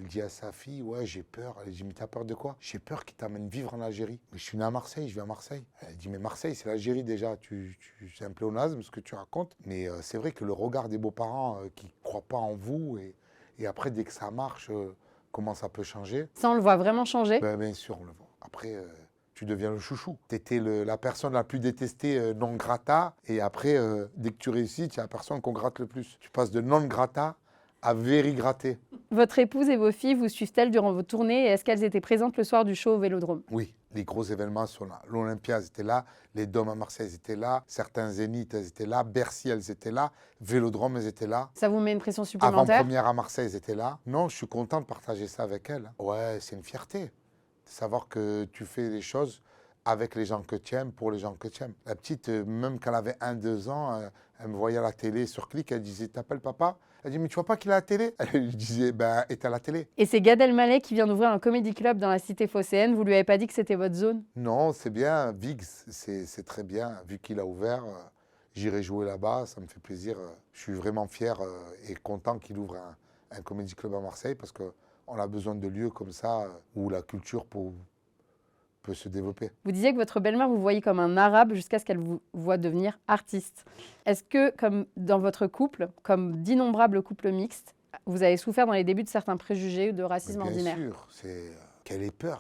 Il dit à sa fille, ouais, j'ai peur. Elle dit, mais t'as peur de quoi? J'ai peur qu'il t'amène vivre en Algérie. Mais je suis né à Marseille, je vais à Marseille. Elle dit, mais Marseille, c'est l'Algérie déjà. C'est un pléonasme ce que tu racontes. Mais c'est vrai que le regard des beaux-parents qui ne croient pas en vous, et après, dès que ça marche, comment ça peut changer? Ça, on le voit vraiment changer. Ben, bien sûr, on le voit. Après, tu deviens le chouchou. Tu étais la personne la plus détestée non grata. Et après, dès que tu réussis, tu es la personne qu'on gratte le plus. Tu passes de non grata à very gratté. Votre épouse et vos filles vous suivent-elles durant vos tournées et est-ce qu'elles étaient présentes le soir du show au Vélodrome? Oui, les gros événements sont là. L'Olympia, elles étaient là. Les Dômes à Marseille, elles étaient là. Certains Zéniths, elles étaient là. Bercy, elles étaient là. Vélodrome, elles étaient là. Ça vous met une pression supplémentaire? Avant-première à Marseille, elles étaient là. Non, je suis content de partager ça avec elles. Ouais, c'est une fierté. De savoir que tu fais les choses avec les gens que tu aimes, pour les gens que tu aimes. La petite, même quand elle avait 1-2 ans, elle me voyait à la télé sur Click, elle disait, t'appelles papa? Elle dit, mais tu vois pas qu'il est à la télé? Elle lui disait, ben, est à la télé. Et c'est Gad Elmaleh qui vient d'ouvrir un comédie club dans la cité phocéenne. Vous lui avez pas dit que c'était votre zone? Non, c'est bien, Viggs, c'est très bien. Vu qu'il a ouvert, j'irai jouer là-bas, ça me fait plaisir. Je suis vraiment fier et content qu'il ouvre un comédie club à Marseille parce qu'on a besoin de lieux comme ça où la culture peut se développer. Vous disiez que votre belle-mère vous voyait comme un arabe jusqu'à ce qu'elle vous voie devenir artiste. Est-ce que, comme dans votre couple, comme d'innombrables couples mixtes, vous avez souffert dans les débuts de certains préjugés ou de racisme Mais bien ordinaire? sûr, c'est qu'elle ait peur.